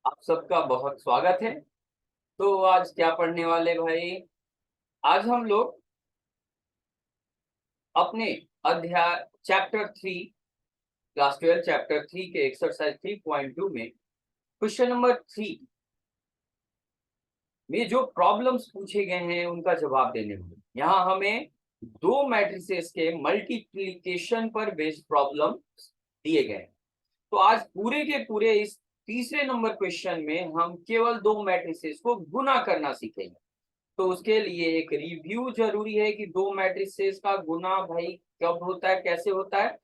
आप सबका बहुत स्वागत है। तो आज क्या पढ़ने वाले भाई? आज हम लोग अपने अध्याय चैप्टर 3, क्लास 12 चैप्टर 3 के एक्सरसाइज 3.2 में क्वेश्चन नंबर 3 में जो प्रॉब्लम्स पूछे गए हैं उनका जवाब देने होंगे। यहाँ हमें दो मैट्रिसेस के मल्टीप्लिकेशन पर बेस्ड प्रॉब्लम दिए गए हैं। तो आज पूरे के पूरे इस तीसरे नंबर क्वेश्चन में हम केवल दो मैट्रिसेस को गुना करना सीखेंगे। तो उसके लिए एक रिव्यू जरूरी है कि दो मैट्रिसेस का गुना भाई कब होता है, कैसे होता है।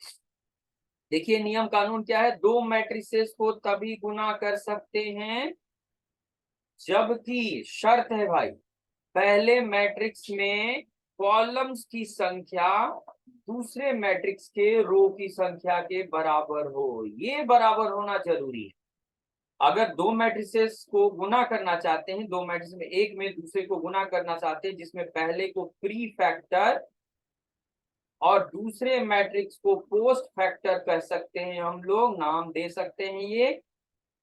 देखिए नियम कानून क्या है, दो मैट्रिसेस को तभी गुना कर सकते हैं जबकि शर्त है भाई, पहले मैट्रिक्स में कॉलम्स की संख्या दूसरे मैट्रिक्स के रो की संख्या के बराबर हो। ये बराबर होना जरूरी है। अगर दो मैट्रिसेस को गुना करना चाहते हैं, दो मैट्रिक्स में एक में दूसरे को गुना करना चाहते हैं जिसमें पहले को प्री फैक्टर और दूसरे मैट्रिक्स को पोस्ट फैक्टर कह सकते हैं, हम लोग नाम दे सकते हैं ये।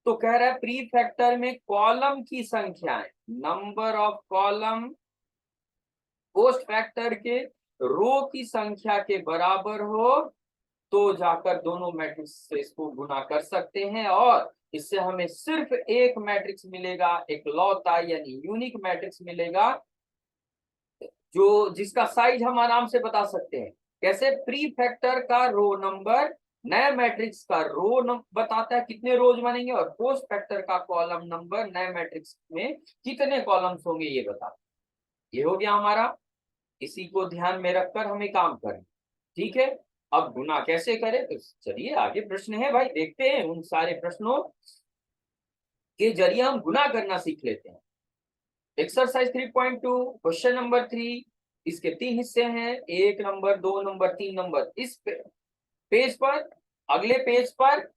तो कह रहा है प्री फैक्टर में कॉलम की संख्याएं, number of column, post factor के रो की संख्या के बराबर हो तो जाकर दोनों मैट्रिक्स को गुना कर सकते हैं। और इससे हमें सिर्फ एक मैट्रिक्स मिलेगा, एक लौता यानी यूनिक मैट्रिक्स मिलेगा, जो जिसका साइज हम आराम से बता सकते हैं। कैसे? प्री फैक्टर का रो नंबर नए मैट्रिक्स का रो नंबर बताता है कितने रोज बनेंगे, और पोस्ट फैक्टर का कॉलम नंबर नए मैट्रिक्स में कितने कॉलम्स होंगे ये बताता है। ये हो गया हमारा। इसी को ध्यान में रखकर हमें काम करें, ठीक है। अब गुना कैसे करें, तो चलिए आगे प्रश्न है भाई, देखते हैं। उन सारे प्रश्नों के जरिए हम गुना करना सीख लेते हैं। Exercise 3.2 question number 3। इसके तीन हिस्से हैं, एक नंबर, दो नंबर, तीन नंबर। इस पेज पर, अगले पेज पर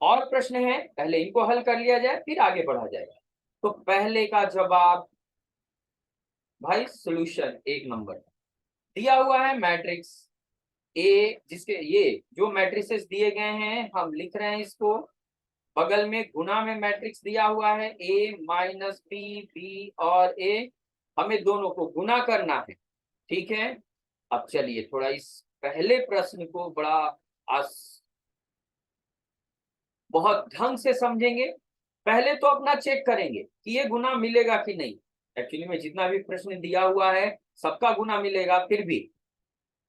और प्रश्न है, पहले इनको हल कर लिया जाए फिर आगे बढ़ा जाएगा। तो पहले का जवाब भाई, सॉल्यूशन एक नंबर दिया हुआ है मैट्रिक्स ए, जिसके ये जो मैट्रिसेस दिए गए हैं हम लिख रहे हैं इसको। बगल में गुना में मैट्रिक्स दिया हुआ है ए माइनस बी, बी और ए। हमें दोनों को गुना करना है, ठीक है। अब चलिए थोड़ा इस पहले प्रश्न को बड़ा बहुत ढंग से समझेंगे। पहले तो अपना चेक करेंगे कि ये गुना मिलेगा कि नहीं। एक्चुअली में जितना भी प्रश्न दिया हुआ है सबका गुना मिलेगा, फिर भी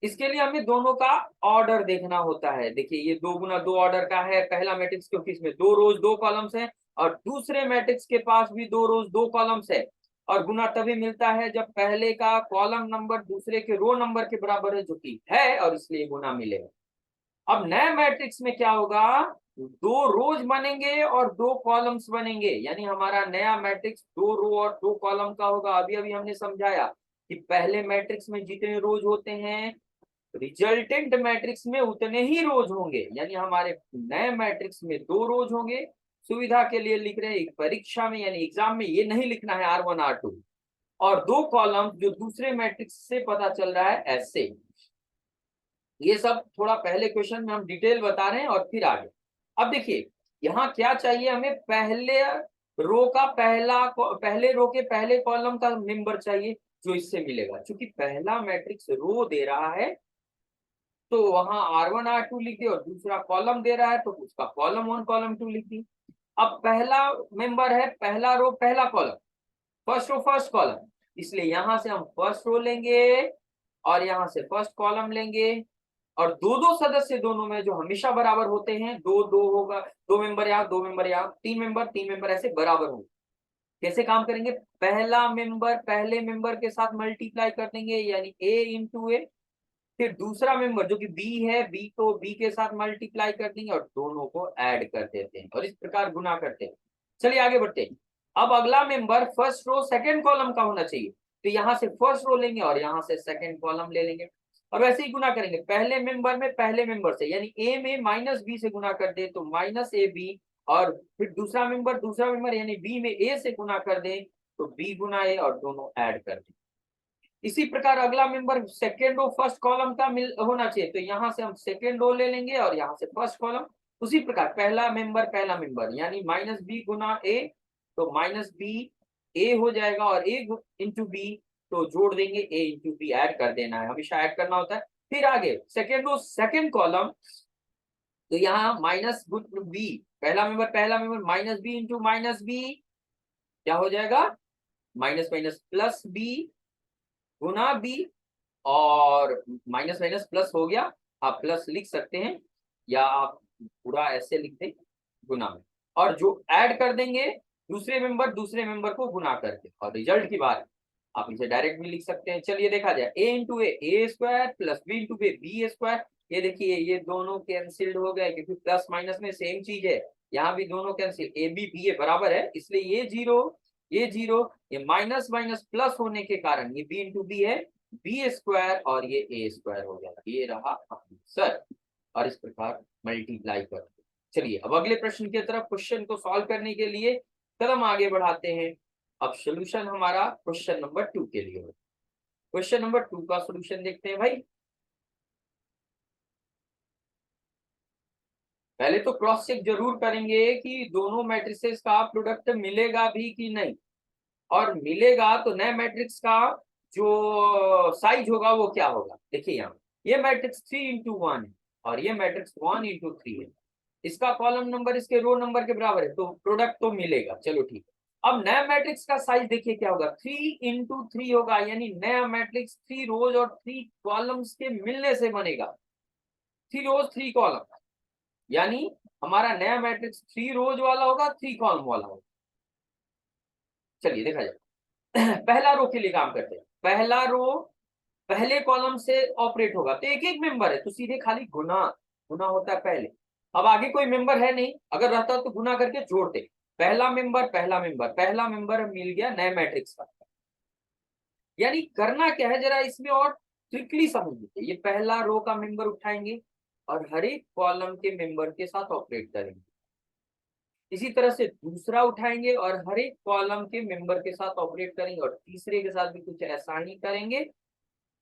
इसके लिए हमें दोनों का ऑर्डर देखना होता है। देखिए ये दो गुना दो ऑर्डर का है। पहला मैट्रिक्स क्योंकि इसमें दो रोज दो कॉलम्स हैं, और दूसरे मैट्रिक्स के पास भी दो रोज दो कॉलम्स है। और गुना तभी मिलता है जब पहले का कॉलम नंबर दूसरे के रो नंबर के बराबर है, जो कि है, और इसलिए गुना मिलेगा। अब नए मैट्रिक्स में क्या होगा, दो रोज बनेंगे और दो कॉलम्स बनेंगे, यानी हमारा नया मैट्रिक्स दो रो और दो कॉलम का होगा। अभी अभी हमने समझाया कि पहले मैट्रिक्स में जितने रोज होते हैं रिजल्टेंट मैट्रिक्स में उतने ही रोज होंगे, यानी हमारे नए मैट्रिक्स में दो रोज होंगे। सुविधा के लिए लिख रहे हैं, परीक्षा में यानी एग्जाम में ये नहीं लिखना है R1 R2, और दो कॉलम जो दूसरे मैट्रिक्स से पता चल रहा है ऐसे। ये सब थोड़ा पहले क्वेश्चन में हम डिटेल बता रहे हैं और फिर आगे। अब देखिए यहाँ क्या चाहिए हमें, पहले रो का पहले रो के पहले कॉलम का मेंबर चाहिए जो इससे मिलेगा। क्योंकि पहला मैट्रिक्स रो दे रहा है तो वहां R1 R2 लिख दी, और दूसरा कॉलम दे रहा है तो उसका कॉलम 1 कॉलम 2 लिख दी। अब पहला मेंबर है, पहला रो पहला column, first row first column, इसलिए यहां से हम फर्स्ट रो लेंगे और यहां से फर्स्ट कॉलम लेंगे। और दो दो सदस्य दोनों में जो हमेशा बराबर होते हैं, दो दो होगा, दो मेंबर यहाँ दो मेंबर यहाँ, तीन मेंबर ऐसे बराबर होंगे। कैसे काम करेंगे, पहला मेंबर पहले मेंबर के साथ मल्टीप्लाई कर देंगे यानी a इंटू ए। फिर दूसरा मेंबर जो कि बी है, बी को बी के साथ मल्टीप्लाई कर देंगे और दोनों को ऐड कर देते हैं, और इस प्रकार गुना करते हैं। चलिए आगे बढ़ते हैं। अब अगला member first row second column का होना चाहिए, तो यहाँ से फर्स्ट रो लेंगे और यहाँ से सेकंड कॉलम ले लेंगे, और वैसे ही गुना करेंगे। पहले मेंबर में पहले मेंबर से, यानी ए में माइनस बी से गुना कर दे तो माइनस ए बी, और फिर दूसरा मेंबर यानी बी में ए से गुना कर दे तो बी गुना ए, और दोनों ऐड कर दे। इसी प्रकार अगला member second row first column का होना चाहिए, तो यहाँ से हम सेकेंड रो ले लेंगे और यहाँ से फर्स्ट कॉलम। उसी प्रकार पहला मेंबर यानी माइनस बी गुना ए, तो माइनस बी ए हो जाएगा, और ए इंटू बी, तो जोड़ देंगे ए इंटू बी, ऐड कर देना है, हमेशा ऐड करना होता है। फिर आगे सेकेंड रो सेकेंड कॉलम, तो यहाँ माइनस बी, पहला member minus B into minus B, क्या हो जाएगा, माइनस माइनस प्लस बी गुना बी, और माइनस माइनस प्लस हो गया, आप प्लस लिख सकते हैं या आप पूरा ऐसे लिख दें गुना में, और जो ऐड कर देंगे दूसरे मेंबर को गुना करके, और रिजल्ट की बात आप इसे डायरेक्ट भी लिख सकते हैं। चलिए देखा जाए, A into A square plus B into B square, ये देखिए ये दोनों कैंसिल्ड हो गए, क्योंकि प्लस माइनस में सेम चीज है, यहाँ भी दोनों कैंसिल, ए बी ए बराबर है, इसलिए ये जीरो, ये माइनस माइनस प्लस होने के कारण ये बी इंटू बी है बी स्क्वायर, और ये ए स्क्वायर हो गया, ये रहा आंसर, और इस प्रकार मल्टीप्लाई कर। चलिए अब अगले प्रश्न की तरफ, क्वेश्चन को सॉल्व करने के लिए कदम आगे बढ़ाते हैं। अब सोल्यूशन हमारा क्वेश्चन नंबर 2 के लिए हो, क्वेश्चन नंबर 2 का सोल्यूशन देखते हैं भाई। पहले तो क्रॉस चेक जरूर करेंगे कि दोनों मैट्रिसेस का प्रोडक्ट मिलेगा भी कि नहीं, और मिलेगा तो नए मैट्रिक्स का जो साइज होगा वो क्या होगा। देखिए यहाँ ये मैट्रिक्स 3 into 1 है, और ये मैट्रिक्स 1 into 3 है, इसका कॉलम नंबर इसके रो नंबर के बराबर है, तो प्रोडक्ट तो मिलेगा, चलो ठीक है। अब नया मैट्रिक्स का साइज देखिए क्या होगा, 3 into 3 होगा, यानी नया मैट्रिक्स 3 रोज और 3 कॉलम्स के मिलने से बनेगा, 3 रोज 3 कॉलम, यानी हमारा नया मैट्रिक्स 3 रोज वाला होगा, 3 कॉलम वाला होगा। चलिए देखा जाए, पहला रो के लिए काम करते हैं। पहला रो पहले कॉलम से ऑपरेट होगा, तो एक एक मेंबर है तो सीधे खाली गुना गुना होता है पहले। अब आगे कोई मेंबर है नहीं, अगर रहता तो गुना करके जोड़ते, पहला मेंबर मिल गया नए मैट्रिक्स का। यानी करना क्या है जरा इसमें और ट्रिकली समझ लीजिए, ये पहला रो का मेंबर उठाएंगे और हर एक कॉलम के मेंबर के साथ ऑपरेट करेंगे, इसी तरह से दूसरा उठाएंगे और हर एक कॉलम के मेंबर के साथ ऑपरेट करेंगे, और तीसरे के साथ भी कुछ ऐसा ही करेंगे,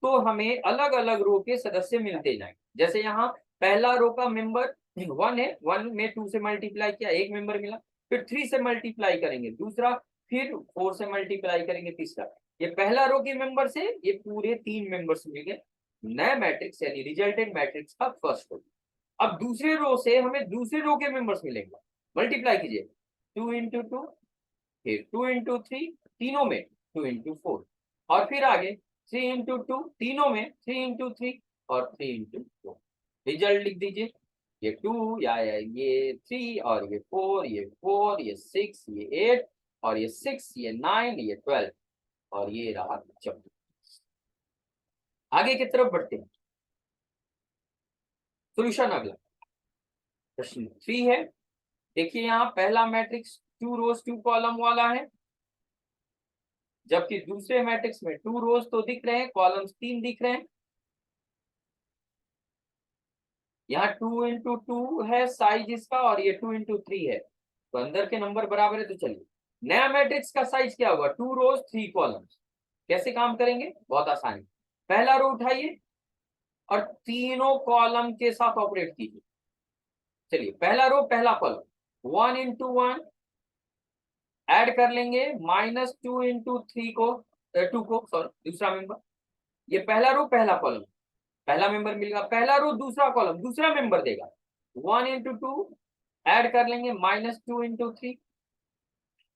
तो हमें अलग अलग रो के सदस्य मिलते जाएंगे। जैसे यहाँ पहला रो का मेंबर 1 है, 1 में 2 से मल्टीप्लाई किया, एक मेंबर मिला, फिर 3 से मल्टीप्लाई करेंगे दूसरा, फिर 4 से मल्टीप्लाई करेंगे तीसरा, ये पहला रो के मेंबर से ये पूरे 3 मेंबर्स मिल गए, नए मैट्रिक्स यानी रिजल्टेंट मैट्रिक्स का फर्स्ट रो। अब दूसरे रो से हमें दूसरे रो के मेंबर्स मिलेंगे, मल्टीप्लाई कीजिए, 2 into 2, फिर 2 into 3, तीनों में 2 into 4, और फिर आगे 3 into 2, तीनों में 3 into 3, और 3 into 4, रिजल्ट लिख दीजिए, ये 2 या ये 3, और ये 4, ये 4, ये 6, ये 8, और ये 6, ये 9, ये 12, और ये रहा 14। आगे की तरफ बढ़ते हैं, सोल्यूशन अगला प्रश्न 3 है। देखिए यहाँ पहला मैट्रिक्स 2 रोज 2 कॉलम वाला है, जबकि दूसरे मैट्रिक्स में 2 रोज तो दिख रहे हैं, कॉलम्स 3 दिख रहे हैं। यहाँ 2 into 2 है साइज इसका, और ये 2 into 3 है, तो अंदर के नंबर बराबर है, तो चलिए नया मैट्रिक्स का साइज क्या होगा, 2 रोज 3 कॉलम्स। कैसे काम करेंगे, बहुत आसानी, पहला रो उठाइए और तीनों कॉलम के साथ ऑपरेट कीजिए। चलिए पहला रो पहला कॉलम 1 into 1, ऐड कर लेंगे -2 into 3 को 2 को, सॉरी दूसरा मेंबर, ये पहला रो पहला कॉलम, पहला मेंबर मिलेगा, पहला रो दूसरा कॉलम दूसरा मेंबर देगा, 1 into 2, ऐड कर लेंगे -2 into 3,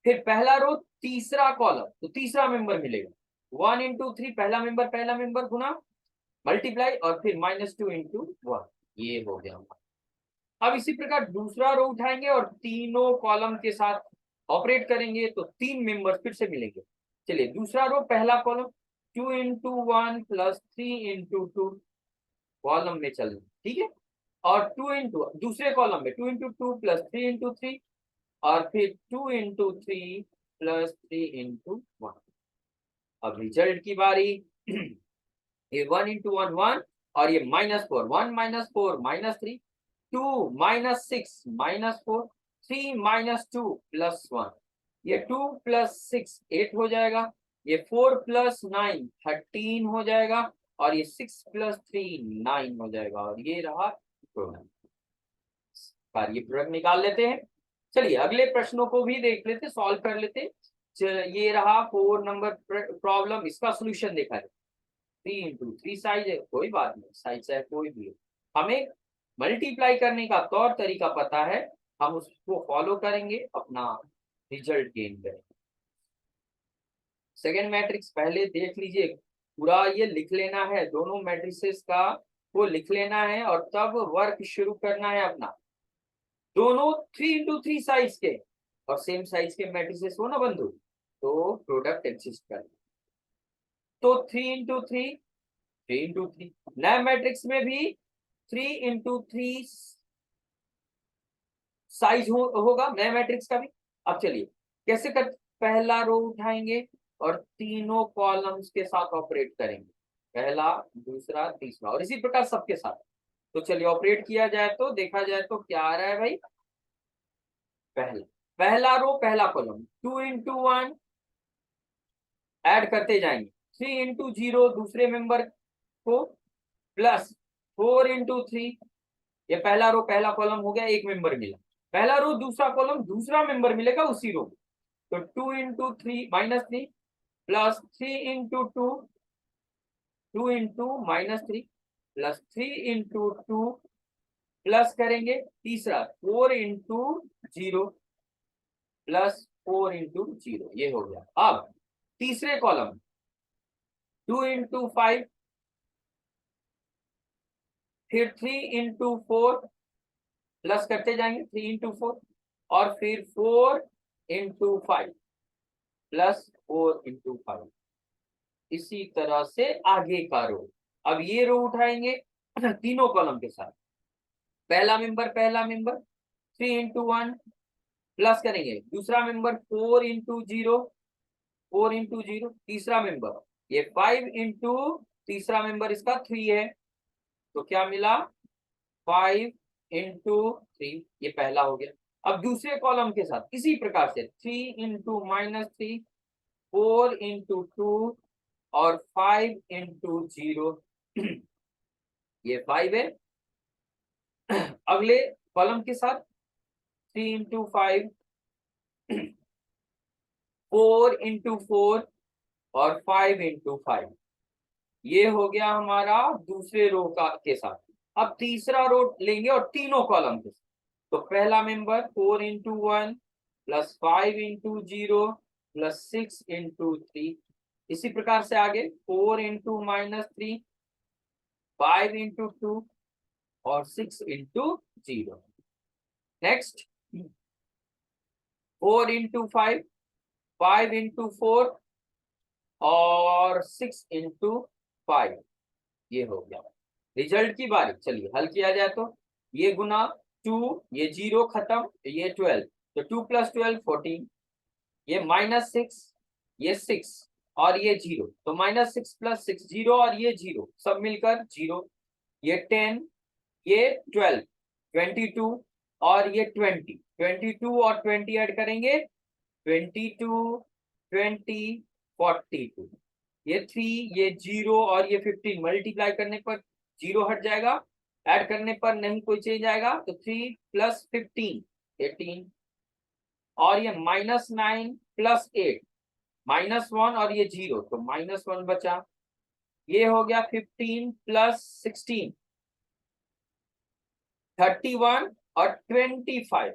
फिर पहला रो तीसरा कॉलम, तो तीसरा मेंबर मिलेगा, 1 into 3, पहला मेंबर गुना मल्टीप्लाई, और फिर -2 into 1, ये हो गया। अब इसी प्रकार दूसरा रो उठाएंगे और तीनों कॉलम के साथ ऑपरेट करेंगे, तो 3 मेंबर फिर से मिलेंगे। चलिए दूसरा रो पहला column 2 into 1 plus 3 into 2, column में चल, ठीक है, और 2 into दूसरे कॉलम में 2 into 2 प्लस 3 into 3, और फिर 2 into 3 प्लस 3 into 1। अब रिजल्ट की बारी, ये 1 into 1 1, और ये -4, 1 -4 -3, 2 -6 -4, 3 -2 +1, ये 2 + 6 8 हो जाएगा, ये 4 + 9 13 हो जाएगा, और ये 6 + 3 9 हो जाएगा, और ये रहा प्रोडक्ट। ये प्रोडक्ट निकाल लेते हैं। चलिए अगले प्रश्नों को भी देख लेते, सॉल्व कर लेते। ये रहा 4 नंबर प्रॉब्लम, इसका सोल्यूशन देखा है। 3 × 3 साइज है, कोई बात नहीं, साइज चाहे कोई भी हो, हमें मल्टीप्लाई करने का तौर तरीका पता है, हम उसको फॉलो करेंगे, अपना रिजल्ट गेन करेंगे। सेकेंड मैट्रिक्स पहले देख लीजिए, पूरा ये लिख लेना है, दोनों मैट्रिसेस का वो लिख लेना है और तब वर्क शुरू करना है अपना। दोनों 3 × 3 साइज के और सेम साइज के मैट्रिसेस हो ना बंधु, तो प्रोडक्ट एग्जिस्ट कर, तो 3 × 3 3 × 3, नए मैट्रिक्स में भी 3 × 3 साइज होगा नए मैट्रिक्स का भी। अब चलिए कैसे कर, पहला रो उठाएंगे और तीनों कॉलम्स के साथ ऑपरेट करेंगे, पहला दूसरा तीसरा, और इसी प्रकार सबके साथ। तो चलिए ऑपरेट किया जाए तो देखा जाए तो क्या आ रहा है भाई, पहला रो पहला कॉलम 2 × 1 ऐड करते जाएंगे, 3 × 0 दूसरे मेंबर को, प्लस 4 × 3, ये पहला रो पहला कॉलम हो गया, एक मेंबर मिला, पहला रो दूसरा कॉलम दूसरा मेंबर मिलेगा उसी रो, तो 2 × 3 -3 प्लस 3 × 2 2 × -3 प्लस 3 × 2 प्लस करेंगे तीसरा 4 × 0 प्लस 4 × 0, ये हो गया। अब तीसरे कॉलम 2 × 5, फिर 3 × 4 प्लस करते जाएंगे 3 × 4, और फिर 4 × 5 प्लस 4 × 5, इसी तरह से आगे का रो। अब ये रो उठाएंगे तीनों कॉलम के साथ, पहला मेंबर 3 × 1 प्लस करेंगे दूसरा मेंबर 4 × 0 4 × 0, तीसरा मेंबर ये 5 × तीसरा मेंबर इसका 3 है, तो क्या मिला 5 × 3, ये पहला हो गया। अब दूसरे कॉलम के साथ इसी प्रकार से 3 × -3 4 × 2 और 5 × 0, ये 5 है। अगले कॉलम के साथ 3 × 5 4 × 4 और 5 × 5, ये हो गया हमारा दूसरे रो का के साथ। अब तीसरा रो लेंगे और तीनों कॉलम के साथ, तो पहला मेंबर 4 × 1 प्लस 5 × 0 प्लस 6 × 3, इसी प्रकार से आगे 4 × -3 5 × 2 और 6 × 0। नेक्स्ट 4 × 5 5 × 4 और 6 × 5, ये हो गया। रिजल्ट की बारी, चलिए हल किया जाए तो ये गुना 2, ये 0 खत्म, ये 12, तो 2 + 12 14, ये -6, ये 6 और ये 0, तो -6 + 6 0 और ये 0 सब मिलकर 0, ये 10, ये 12 22 और ये 20 22 और 20 ऐड करेंगे 22 20 42, ये 3, ये 0 और ये 15 मल्टीप्लाई करने पर 0 हट जाएगा, ऐड करने पर नहीं कोई चेंज आएगा, तो 3 + 15 18, और ये -9 + 8 -1 और ये 0, तो -1 बचा, ये हो गया 15 + 16 31 और 25,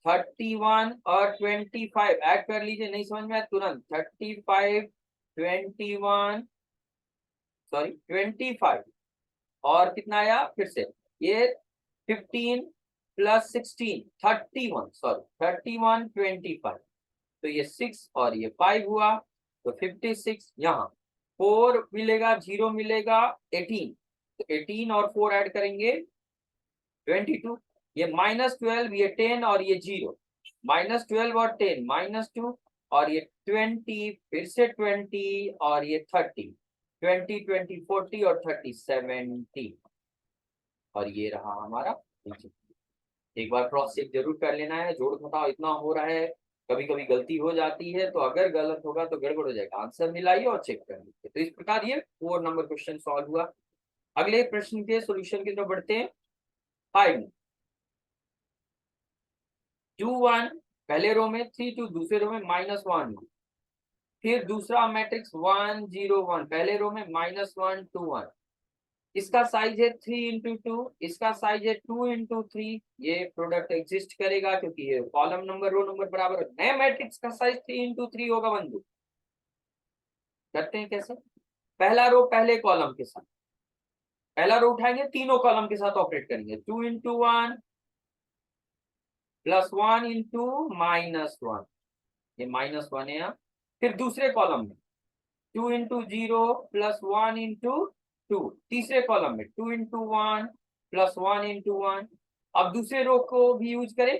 31 और 25 ऐड कर लीजिए, नहीं समझ में आया तुरंत 35 21 सॉरी 25 और कितना आया फिर से, ये 15 + 16 31 सॉरी 31 25, तो ये 6 और ये 5 हुआ, तो 56, यहाँ 4 मिलेगा 0 मिलेगा 18, तो 18 और 4 ऐड करेंगे 22, ये -12 ये 10 और ये 0, -12 और 10 -2 और ये 20 फिर से 20 और ये 30 20 20 40 और 30 70, और ये रहा हमारा। एक बार क्रॉस चेक जरूर कर लेना है, जोड़ घटाव इतना हो रहा है, कभी कभी गलती हो जाती है, तो अगर गलत होगा तो गड़बड़ हो जाएगा, आंसर मिलाइए और चेक कर लीजिए। तो इस प्रकार ये 4 नंबर क्वेश्चन सॉल्व हुआ। अगले प्रश्न के सॉल्यूशन की तरफ बढ़ते हैं। 5 2 1 पहले रो में, 3 2 दूसरे रो में, -1 फिर दूसरा मैट्रिक्स 1 0 1 पहले रो में, -1 2 1। इसका साइज है 3 इंटू 2, इसका साइज है 2 इंटू 3। ये प्रोडक्ट एग्जिस्ट करेगा क्योंकि ये कॉलम नंबर रो नंबर बराबर है। नए मैट्रिक्स का साइज 3 इंटू 3 होगा बंधु। करते हैं कैसे? पहला रो पहले कॉलम के साथ, पहला रो उठाएंगे, तीनों कॉलम के साथ ऑपरेट करेंगे। 2 इंटू 1 प्लस 1 इंटू -1, ये -1 है यहाँ। फिर दूसरे कॉलम में 2 इंटू 0 प्लस 1 इंटू 2। तीसरे कॉलम में 2 इंटू 1 प्लस 1 इंटू 1। अब दूसरे रो को भी यूज करें,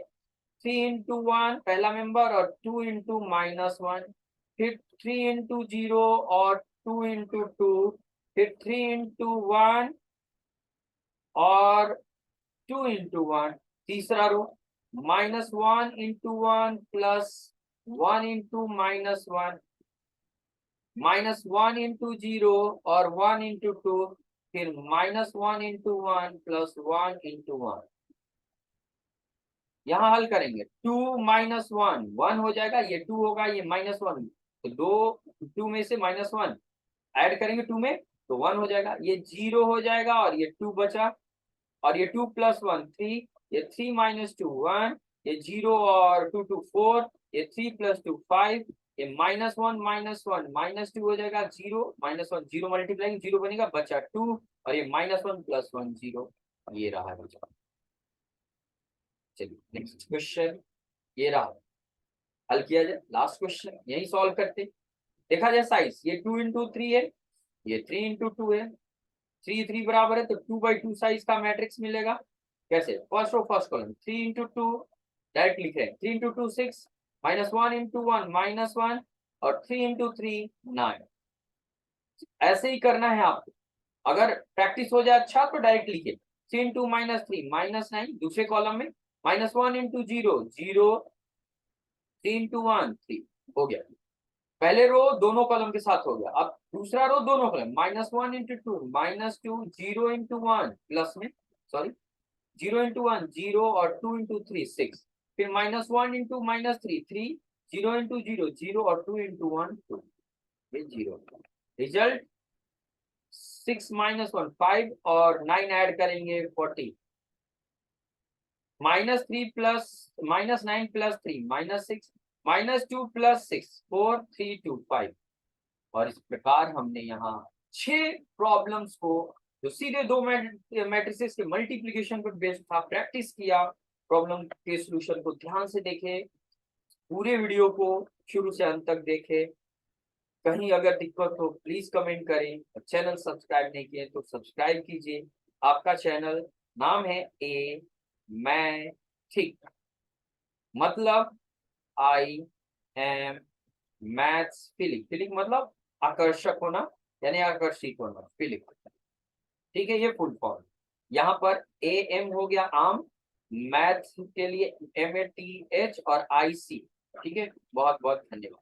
3 इंटू 1 पहला मेंबर और 2 इंटू -1, फिर 3 इंटू 0 और 2 इंटू 2, फिर 3 इंटू 1 और 2 इंटू 1। तीसरा रो -1 इंटू 1 प्लस 1 इंटू -1, -1 इंटू 0 और 1 इंटू 2, फिर -1 इंटू 1 प्लस 1 इंटू 1। यहाँ हल करेंगे, 2 -1 1 हो जाएगा, ये 2 होगा, ये -1, तो दो 2 में से -1 ऐड करेंगे 2 में तो 1 हो जाएगा, ये 0 हो जाएगा और ये 2 बचा, और ये 2 प्लस 1 3, ये 3 माइनस 2 1, ये 0 और 2 2 4, ये 3 प्लस 2 5, ये -1 -2 हो जाएगा 0 -1 0 मल्टीप्लाई 0 बनेगा, बचा 2, और ये -1 प्लस 1 0, ये रहा बचा। चलिए नेक्स्ट क्वेश्चन, ये रहा, हल किया जाए। लास्ट क्वेश्चन यही सॉल्व करते। देखा जाए साइज, ये 2 इंटू 3 है, ये 3 इंटू 2 है, 3 3 बराबर है, तो 2/2 साइज का मैट्रिक्स मिलेगा। कैसे? First row first column, 3 into 2 direct लिख रहे हैं, 3 इंटू 2 6, -1 इंटू 1 -1, और 3 इंटू 3 9। ऐसे ही करना है आपको। अगर प्रैक्टिस हो जाए अच्छा तो डायरेक्ट लिखिए, 3 इंटू -3 -9, दूसरे कॉलम में -1 इंटू 0 0, 3 इंटू 1 3, हो गया। पहले रो दोनों कॉलम के साथ हो गया। अब दूसरा रो दोनों कॉलम, -1 इंटू 2 -2, 0 इंटू 1 प्लस में, सॉरी 0 इंटू 1 0, और 2 इंटू 3 6, फिर -1 इंटू -3 3, 0 इंटू 0 0, और 2 इंटू 1 2, ये 0। रिजल्ट 6 -1 5, और 9 ऐड करेंगे 40, -3 प्लस -9 प्लस 3 -6, -2 प्लस 6 4 3 2 5। और इस प्रकार हमने यहाँ 6 प्रॉब्लम्स को, जो सीधे दो मैट्रिसेस के मल्टीप्लिकेशन पर बेस्ड था, प्रैक्टिस किया, प्रॉब्लम के सॉल्यूशन को ध्यान से देखे, पूरे वीडियो को शुरू से अंत तक देखे। कहीं अगर दिक्कत हो प्लीज कमेंट करें, चैनल सब्सक्राइब नहीं किए तो सब्सक्राइब कीजिए। आपका चैनल नाम है ए मैं ठीक, मतलब I am maths feeling, feeling मतलब आकर्षक होना, यानी आकर्षित होना, फीलिंग, ठीक है, ये फुल फॉर्म। यहाँ पर ए एम हो गया आम, मैथ्स के लिए MATH और IC, ठीक है। बहुत बहुत धन्यवाद।